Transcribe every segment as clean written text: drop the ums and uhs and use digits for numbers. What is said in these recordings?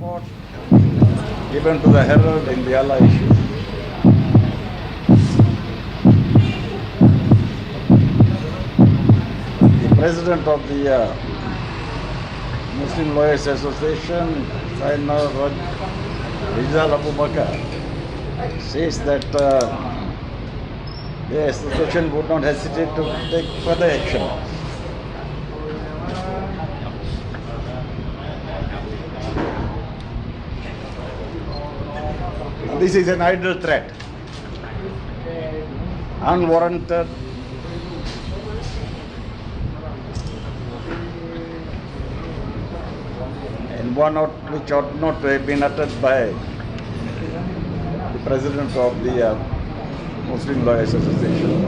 report given to the Herald in the Allah issue. The president of the Muslim Lawyers Association, Sayyidina Rizal Abu Bakr, says that the association would not hesitate to take further action. This is an idle threat, unwarranted, and one which ought not to have been uttered by the president of the Muslim Lawyers Association.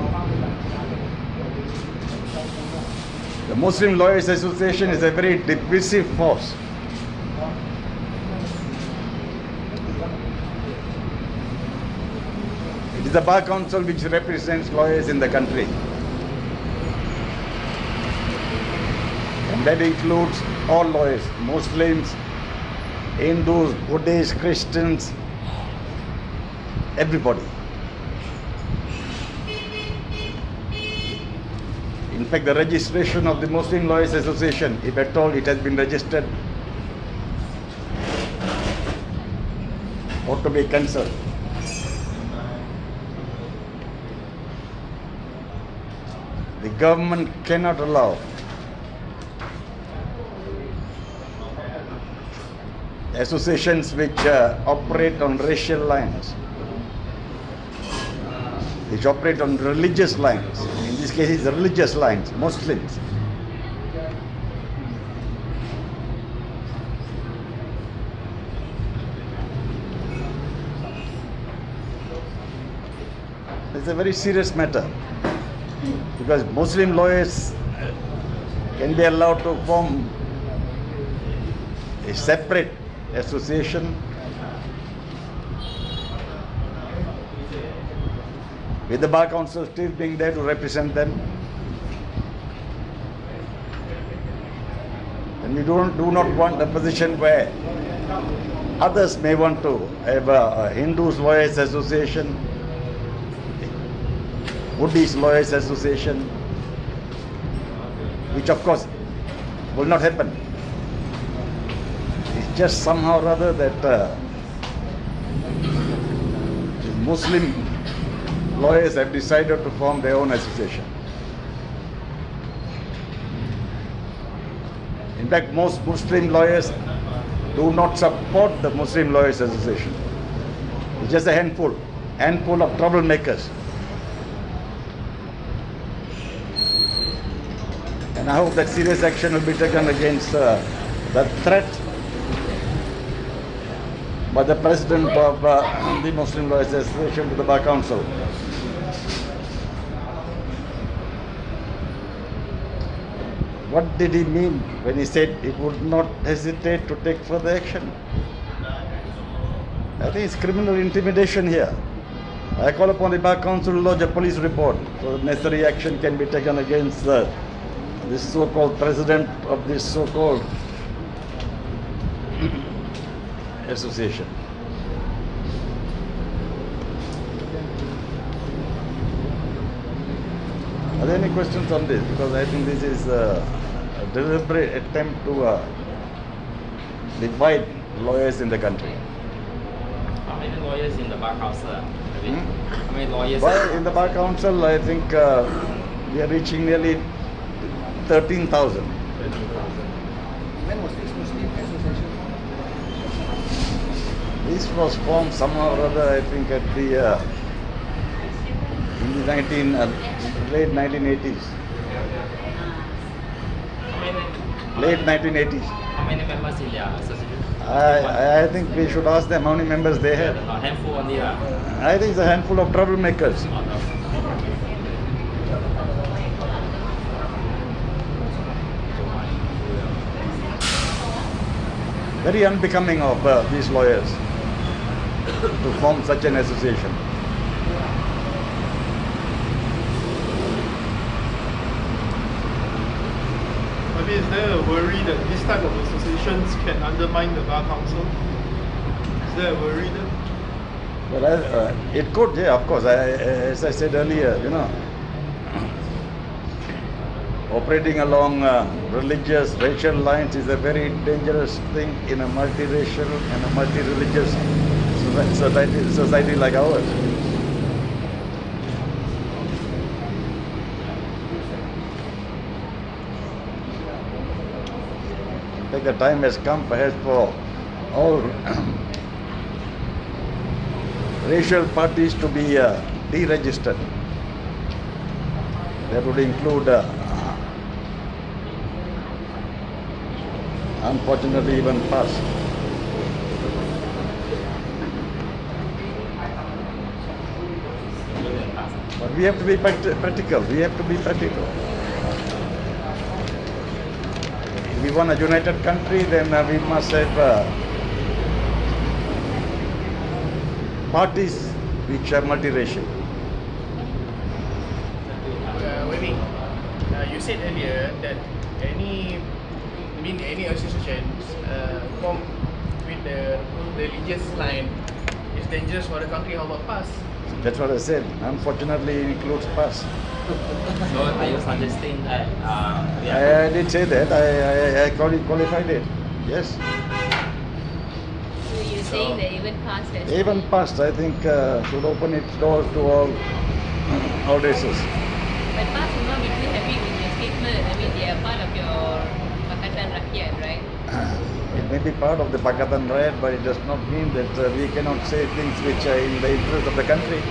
The Muslim Lawyers Association is a very divisive force. It is the Bar Council which represents lawyers in the country. And that includes all lawyers, Muslims, Hindus, Buddhists, Christians, everybody. In fact, the registration of the Muslim Lawyers Association, if at all it has been registered, ought to be cancelled. The government cannot allow associations which operate on racial lines, which operate on religious lines. In this case, it's religious lines, Muslims. It's a very serious matter, because Muslim lawyers can be allowed to form a separate association with the Bar Council still being there to represent them. And we do not want a position where others may want to have a Hindus Lawyers Association, Buddhist Lawyers Association, which of course will not happen. It's just somehow or other that Muslim lawyers have decided to form their own association. In fact, most Muslim lawyers do not support the Muslim Lawyers Association. It's just a handful of troublemakers. And I hope that serious action will be taken against the threat by the president of the Muslim Lawyers Association to the Bar Council. What did he mean when he said it would not hesitate to take further action? I think it's criminal intimidation here. I call upon the Bar Council to lodge a police report so that necessary action can be taken against this so-called president of this so-called association. Are there any questions on this? Because I think this is a deliberate attempt to divide lawyers in the country. How many lawyers in the Bar Council? How many lawyers? In the Bar Council, I think we are reaching nearly 13,000. When was this Muslim association? This was formed somehow or other, I think, at the in the late 1980s. Late 1980s. How many members in their association? I think we should ask them how many members they have. A handful only. I think it's a handful of troublemakers. Very unbecoming of these lawyers to form such an association. mean, is there a worry that this type of associations can undermine the Bar Council? Is there a worry there? Well, it could, yeah, of course. As I said earlier, operating along religious, racial lines is a very dangerous thing in a multiracial and a multi-religious society like ours. I think the time has come perhaps for all racial parties to be deregistered. That would include, unfortunately, even PAS. But we have to be practical. We have to be practical. If we want a united country, then we must have parties which are multiracial. You said earlier that any associations formed with the religious line is dangerous for the country. How about PAS? That's what I said. Unfortunately, it includes PAS. So are you suggesting that I did say that. I qualified it. Yes. So you're saying that even past has Even PAS, I think, should open its doors to all races. But past will not be too happy with your statement. I mean, they are part of your Pakatan Rakyat, right? It may be part of the Pakatan riot, but it does not mean that we cannot say things which are in the interest of the country.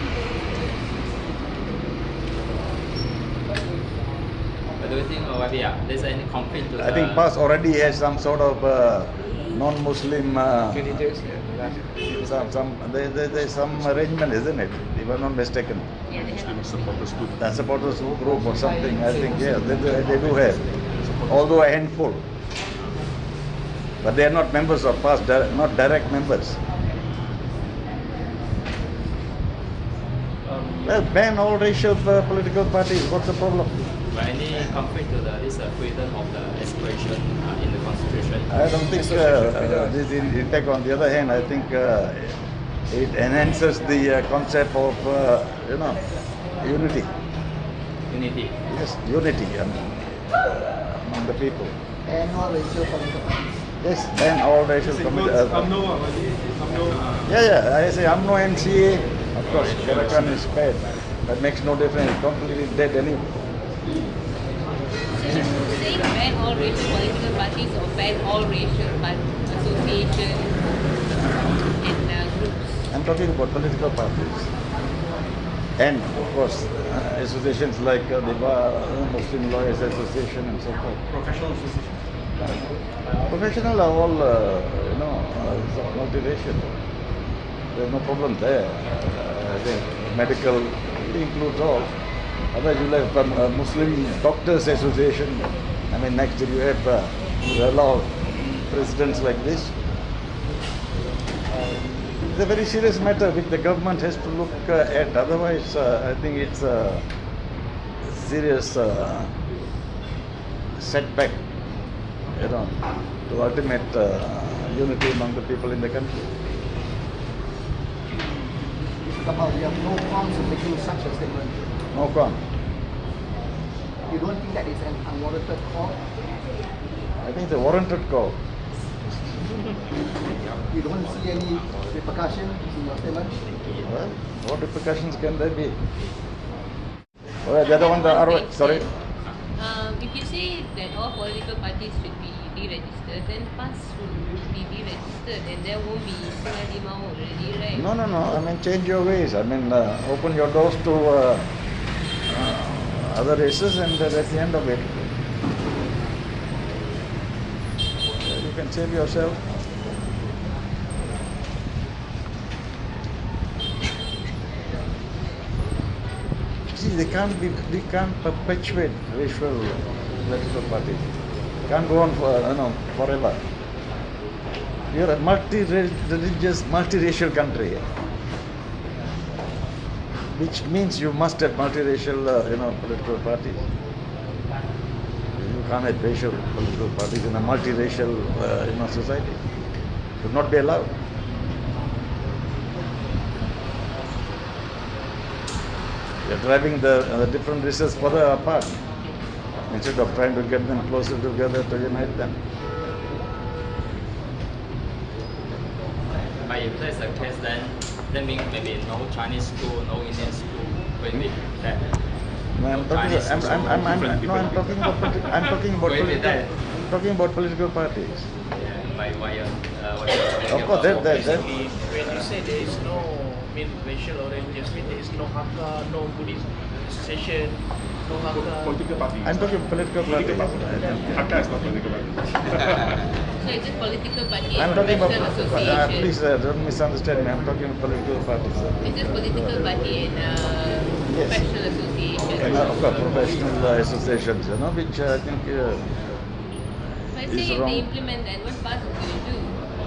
but do you think there's any conflict to I think PAS already has some sort of non-Muslim Candidates, there's some arrangement, isn't it? If I'm not mistaken. Yeah, they have. Supporters group or something. I think they do have, although a handful. But they are not members of PAS, not direct members. Well, ban all racial political parties. What's the problem? But any conflict to this freedom of the expression in the constitution? I don't think this. In fact, on the other hand, I think it enhances the concept of unity. Unity. Yes, unity among the people. and all racial political parties. Yes, ban all racial committees. Yeah, I say UMNO MCA. Of course, Karakan is bad. That makes no difference. It's completely dead anyway. So you're saying ban all racial political parties or ban all racial associations and groups? I'm talking about political parties. And, of course, associations like the Muslim Lawyers Association and so forth. Professional association. Professional are all, multiracial. There's no problem there. The medical includes all. Otherwise, you have a Muslim Doctors Association. I mean, next you have you allow presidents like this. It's a very serious matter which the government has to look at. Otherwise, I think it's a serious setback, to ultimate unity among the people in the country. Somehow we have no grounds of making such a statement. No con. You don't think that is an unwarranted call? I think it's a warranted call. You don't see any repercussion in your statement? Well, what repercussions can there be? Well, the other one, sorry. If you say that all political parties should be deregistered, then PAS should be deregistered and there won't be Sungai Limau already, right? No. I mean, change your ways. I mean, open your doors to other races, and that's the end of it. You can save yourself. See, we can't perpetuate racial political parties. Can't go on forever. You're a multi-religious, multiracial country, which means you must have multiracial, political parties. You can't have racial political parties in a multiracial society. Should not be allowed. You're driving the different races further apart instead of trying to get them closer together to unite them. But if that's the case, then that means maybe no Chinese school, no Indian school will be that. No, I'm talking about political parties. Yeah, by Of course, that. Basically, when you say there is no racial or religious, there is no Hakka, no Buddhist association, no Hakka. Political party. I'm talking political parties. Hakka is not political party. So it's just political party I'm and talking about, professional association. please don't misunderstand me. I'm talking about political parties. It's just political party and Yes. professional association. And of course, professional associations, which I think So I say is if wrong. they implement that, what PAS is going to do?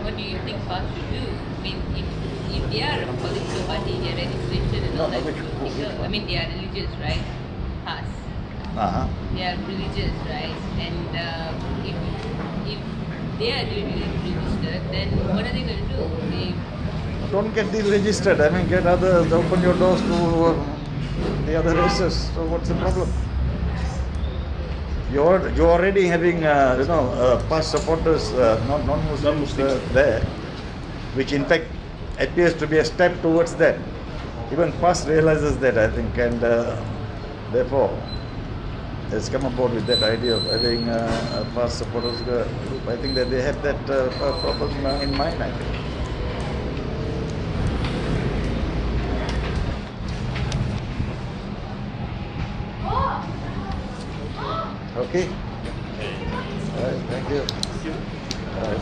What do you think PAS should do? I mean, if they are a political party, their registration and all No, that which- is which political. one? I mean, they are religious, right? PAS. Uh-huh. They are religious, right? And if they are registered, then what are they going to do? Don't get deregistered. I mean, get others. Open your doors to the other races. So what's the problem? You're already having past supporters, non-Muslims there, which in fact appears to be a step towards that. Even PAS realizes that, I think, and therefore has come aboard with that idea of having a PAS supporters group. I think that they have that problem in mind, I think. Okay. All right. Thank you. All right.